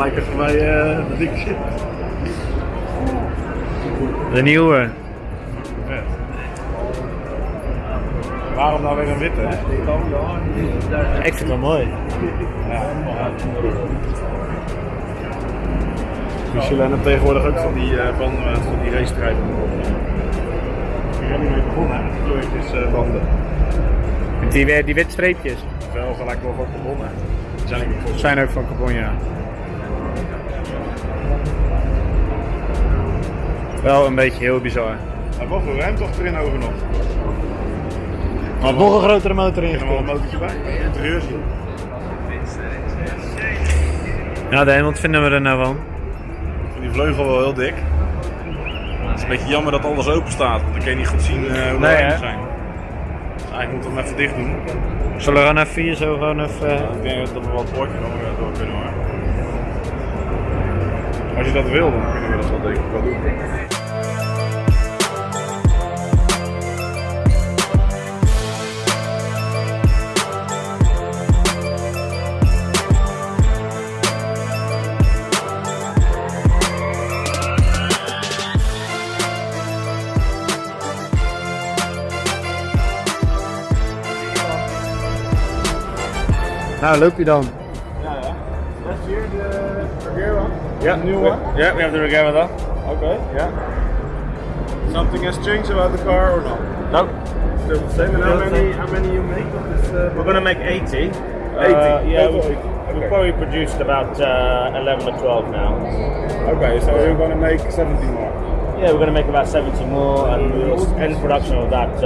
lijkt het voor mij de dikke shit. De nieuwe. Ja. Waarom nou weer een witte? Hè? Ik vind het wel mooi. Ja. Michelin heeft tegenwoordig ook van die racestrijd. Ik ben niet mee begonnen, hè? Kleurtjes banden. Die witte streepjes. Wel gelijk wel van carbon, hè? Zijn ook van carbon, ja. Wel een beetje heel bizar. Maar wel veel ruimte achterin over nog. Maar nog een grotere motor in. Er wel een motortje bij. Interieur zien. Ja, Deen, wat vinden we er nou van? Ik vind die vleugel wel heel dik. Het is een beetje jammer dat alles open staat, want dan kan je niet goed zien hoe de lijnen zijn. Dus eigenlijk moeten we hem even dicht doen. Zullen we gewoon even hier zo gewoon even... Ik denk dat we wat bordjes door kunnen hoor. Als je dat wil, dan kunnen we dat wel denk ik wel doen. Nou, loop je dan? Ja. That's here the rear one? Yeah, the new one? Yeah, we have the rear one. Okay, yeah. Something has changed about the car or not? No. Still the same. And how many you make of this? We're going to make 80. 80? Yeah, Okay. we've probably produced about 11 or 12 now. Okay, so you're going to make 70 more? Yeah, we're going to make about 70 more and we'll end production of that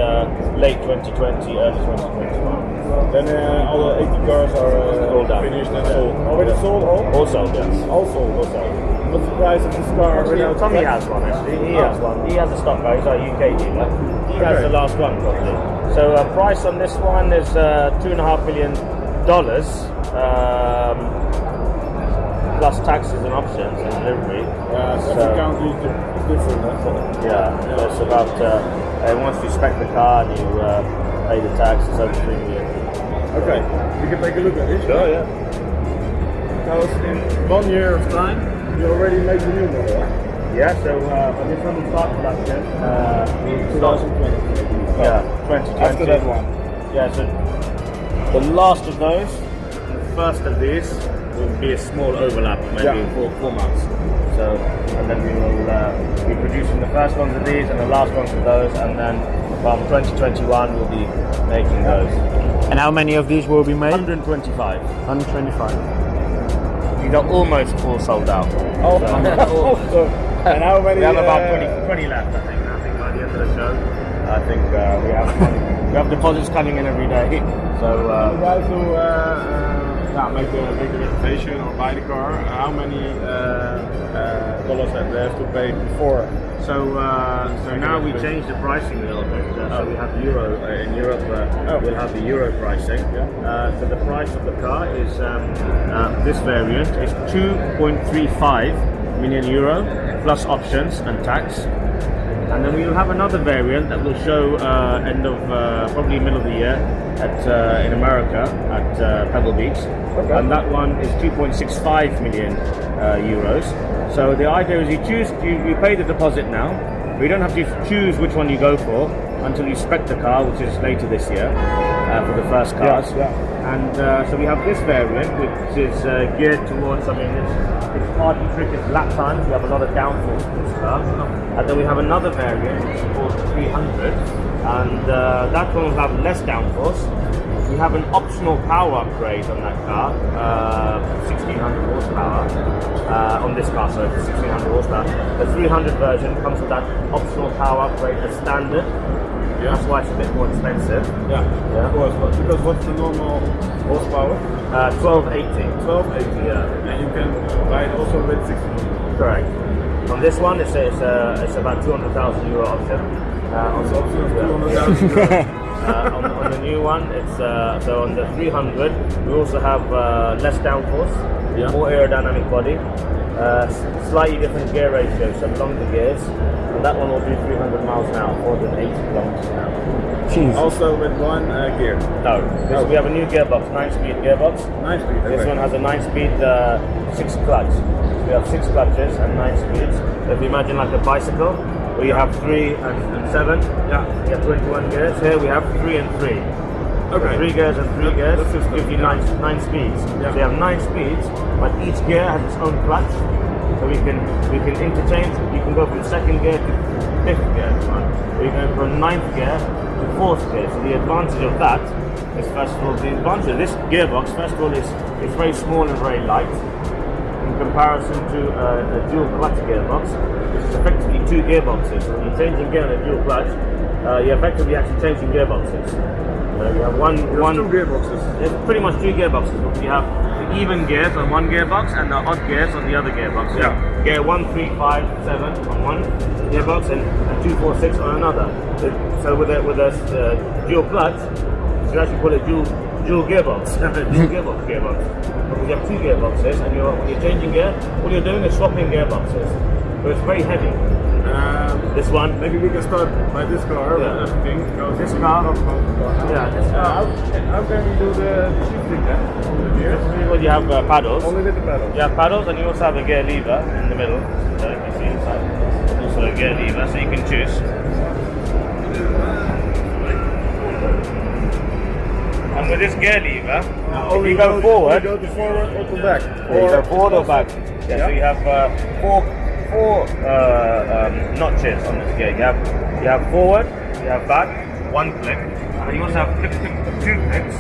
late 2020, early 2021. Then all the 80 cars are all done. finished and sold. Already sold all? All sold, yes. All sold. What's the price of this car? Tommy has one actually, he has one. He has a stock car, he's our UK dealer. He has the last one probably. So price on this one is $2.5 million. Plus taxes and options and delivery. Yeah, so every country is different. Yeah, it's about once you spec the car and you pay the tax, it's over 3 million. Okay, we can take a look at this. Sure, yeah. Because in 1 year of time, you already made the new model. Yeah, so when this one will start production, 2020. Yeah, 2020. After that one. Yeah, so the last of those, the first of these, will be a small overlap, maybe in 4 months. So, and then we will be producing the first ones of these and the last ones of those, and then from 2021 we'll be making those. And how many of these will be made? 125. 125. These are almost all sold out. Oh, So, and how many? we have about 20 left, I think. I think by the end of the show, I think we have deposits coming in every day. So the guys who make the reservation or buy the car, how many dollars have they have to pay before? So now we changed the pricing a little bit. So we have euro in Europe. We'll have the euro pricing. So the price of the car is this variant is 2.35 million euro plus options and tax. And then we will have another variant that will show end of probably middle of the year at in America at Pebble Beach, and that one is 2.65 million euros. So the idea is you pay the deposit now, but you don't have to choose which one you go for until you spec the car, which is later this year for the first cars. And so we have this variant, which is geared towards, it's party trick, it's lap times, we have a lot of downforce in this car. And then we have another variant, which is called 300, and that one will have less downforce. We have an optional power upgrade on that car, 1600 horsepower, on this car, so it's 1600 horsepower. The 300 version comes with that optional power upgrade as standard. Yeah. That's why it's a bit more expensive. Yeah, of course. Because what's the normal horsepower? 1280. 1280. Yeah. And you can buy it also with 1600. Correct. On this one, it's about 200,000 euro option. On the option of 200,000 euro. On the new one, it's so on the 300, we also have less downforce, more aerodynamic body, Slightly different gear ratio, some longer gears. And that one will do 300 miles an hour, 480 kilometers an hour. Jeez. Also with one gear. No, we have a new gearbox, 9-speed gearbox. 9-speed. This one has a 9-speed 6 clutch. So we have 6 clutches and 9 speeds. So if you imagine like a bicycle, where you have 3 and 7, you have 21 gears. Here we have 3 and 3. Okay. 3 gears and 3 gears gives you 9 speeds. Yeah. So you have 9 speeds, but each gear has its own clutch. So we can interchange. You can go from 2nd gear to 5th gear, or you can go from 9th gear to 4th gear. So the advantage of that is, first of all, the advantage of this gearbox, first of all, is it's very small and very light in comparison to a dual clutch gearbox, which is effectively 2 gearboxes. So when you're changing gear on a dual clutch, you're effectively actually changing gearboxes. You have one 2 gearboxes. It's pretty much 2 gearboxes. You have the even gears on one gearbox and the odd gears on the other gearbox. So gear 1, 3, 5, 7 on one gearbox and 2, 4, 6 on another. So with a dual clutch, you should actually call it dual gearbox. Dual gearbox. Because you have 2 gearboxes and when you're changing gear, all you're doing is swapping gearboxes. So it's very heavy. This one. Maybe we can start by this car. Yeah. I think. This car. Yeah, this car. How can we do the shifting then? The gears? Well, you have paddles. Only with the pedals. You have paddles and you also have a gear lever in the middle. So you can see inside. Also a gear lever, so you can choose. And with this gear lever, if you go forward, you go to forward or to back. you go forward or back. Yeah, so you have four notches on this gear. You have forward, you have back, 1 click, and you also have 2 clicks.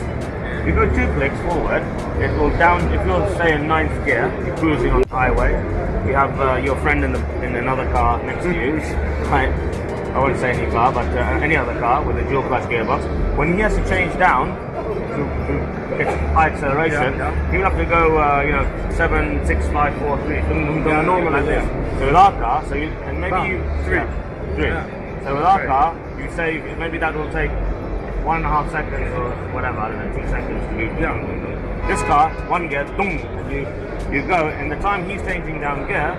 If you go 2 clicks forward, it will down. If you're say in 9th gear, you're cruising on the highway. You have your friend in another car next to you, right? I won't say any car, but any other car with a dual clutch gearbox. When he has to change down to get high acceleration, he will have to go 7, 6, 5, 4, 3. Go normal like this. So with our car, and maybe you 3. So with our car, you save. Maybe that will take 1.5 seconds or whatever. I don't know, 2 seconds to move down. This car, 1 gear, boom, and you go. In the time he's changing down gear,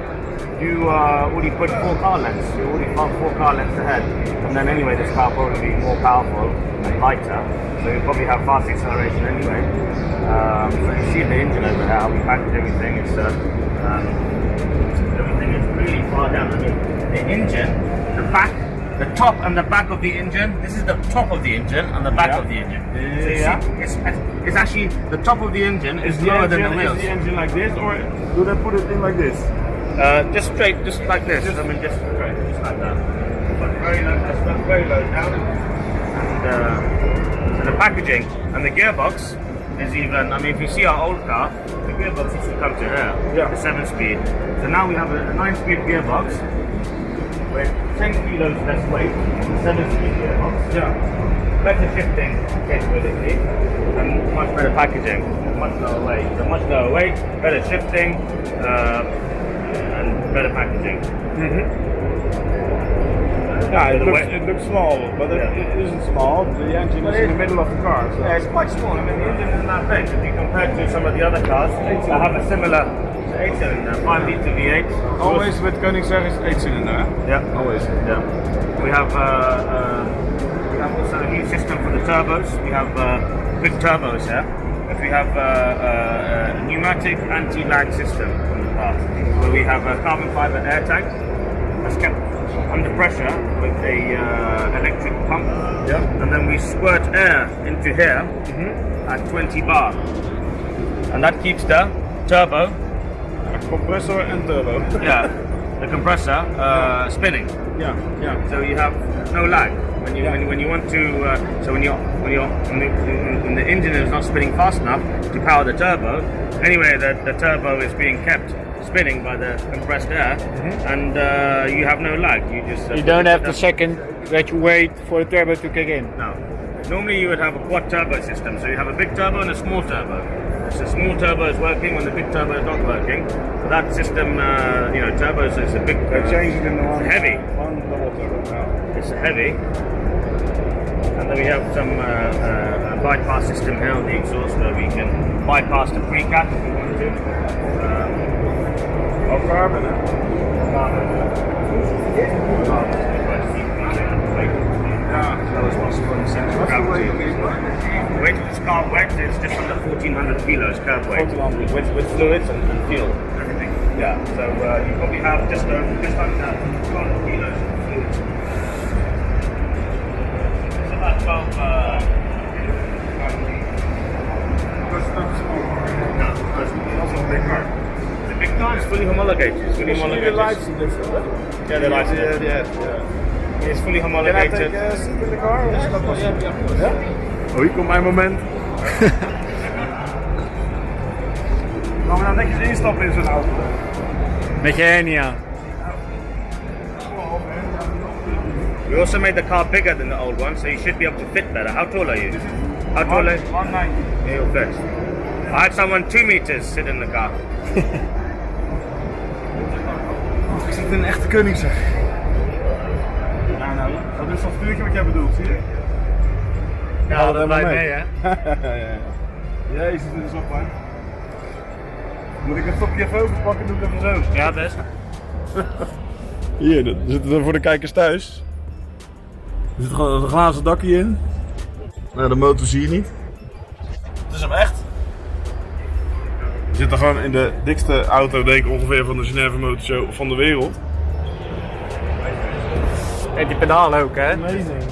you already put 4 car lengths. You already found 4 car lengths ahead. And then anyway, this car will probably be more powerful and lighter. So you probably have fast acceleration anyway. So you see the engine over here, how we package everything. It's everything is really far down. I mean, the engine, the back, the top and the back of the engine. This is the top of the engine and the back of the engine. So you see, it's actually the top of the engine is lower than the wheels. Is the engine like this, or do they put it in like this? Just straight, just like this. Just straight, just like that. But very low, that's very low down. And the packaging and the gearbox is even. I mean, if you see our old car, the gearbox used to come to here. Yeah. The 7-speed. So now we have a 9-speed gearbox with 10 kilos less weight, 7-speed gearbox. Yeah. Better shifting capability and much better packaging, much lower weight. So much lower weight, better shifting, and better packaging. Yeah, it looks small, but it isn't small. The engine is in the middle of the car. So. Yeah, it's quite small. I mean, the engine isn't that big. If you compare to some of the other cars, that have a similar 8-cylinder, 5-litre V8. Always with Koeningsegg is 8-cylinder. Yeah, Always. Yeah. We have also a new system for the turbos. We have big turbos here. But we have a pneumatic anti-lag system on the car, where we have a carbon fiber air tank that's kept under pressure with a electric pump, and then we squirt air into here at 20 bar, and that keeps the turbo, Compressor and turbo. the compressor spinning. So you have no lag when you want to. So when the engine is not spinning fast enough to power the turbo. Anyway, the turbo is being kept spinning by the compressed air, and you have no lag. You just You don't have the second that you wait for the turbo to kick in. No. Normally you would have a quad turbo system, so you have a big turbo and a small turbo. So the small turbo is working when the big turbo is not working. So that system, turbos is a big. They changed it in the one. Heavy. One double turbo now. It's heavy. And then we have some bypass system here on the exhaust where we can bypass the pre-cat if we want to. Oh, carbon, hè? Weight of this car weight is just under 1,400 kilos curb weight with fluids and fuel, everything. Yeah, so you probably have just under 200 kilos of fluids. It's about 12. No, it's also a big car. The big car is fully homologated. It's fully homologated. The lights are different. Yeah, the lights are different. Yeah. It's fully Can I homologated. take a seat in the car? Or is that possible? Yeah? Oh, hier komt mijn moment. Gaan we nou netjes instappen in zo'n auto? Met je hernia. We also made the car bigger than the old one, so you should be able to fit better. How tall are you? How tall are you? 190. Yeah, you're fit. I had someone 2 meters sit in the car. Ik zit in een echte Koeningsegg. Ja, nou, dat is dat vuurtje wat jij bedoelt, zie je? Ja, dat lijkt mee, hè? Jezus, dit is wel fijn. Moet ik het stokje even overpakken? Doe ik even zo. Ja, best. Hier, zitten we voor de kijkers thuis. Er zit gewoon een glazen dakje in. Nou, de motor zie je niet. Het is hem echt. We zitten gewoon in de dikste auto, denk ik ongeveer, van de Geneve Motorshow van de wereld. En die pedalen ook, hè? Amazing.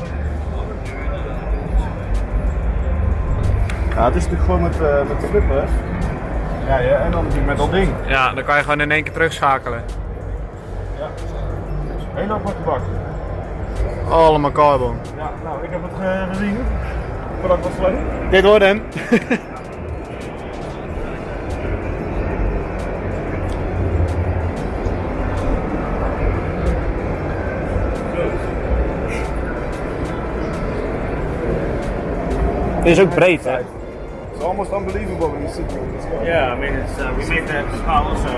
Ja, het is natuurlijk gewoon met de flippers. Ja, en dan natuurlijk met dat ding. Ja, dan kan je gewoon in één keer terugschakelen. Ja. Heel aparte bak. Allemaal carbon. Ja, nou, ik heb het gezien. Voordat ik wat vlees. Dit wordt hem. Dit is ook breed, hè? It's almost unbelievable when you sit in this car. Yeah, I mean, it's we made the car also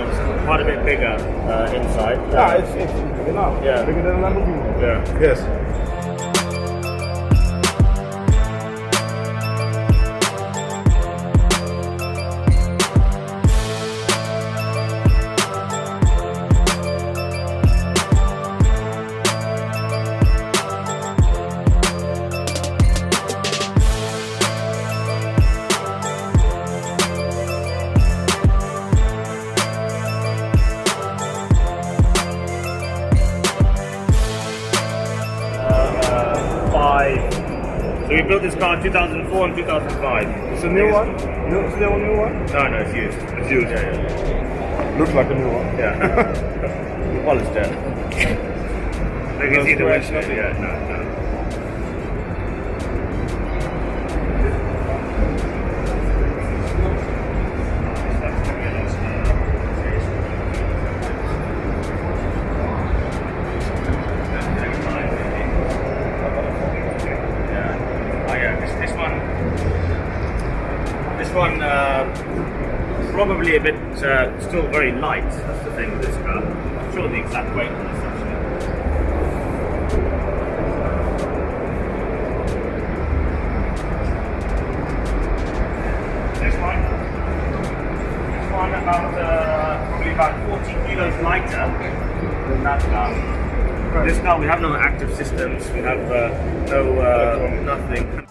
quite a bit bigger inside. Yeah, it's big enough. Yeah. Bigger than a Lamborghini. Yeah. Yes. So we built this car in 2004 and 2005. It's a new one? Still a new one? No, it's used. It's used. Yeah. Looks like a new one. Yeah. We polished it. You can see the windshield. Yeah, no. This one probably a bit still very light. That's the thing with this car. I'm sure the exact weight of this actually. This one about probably about 40 kilos lighter than that car. This car we have no active systems. We have no nothing.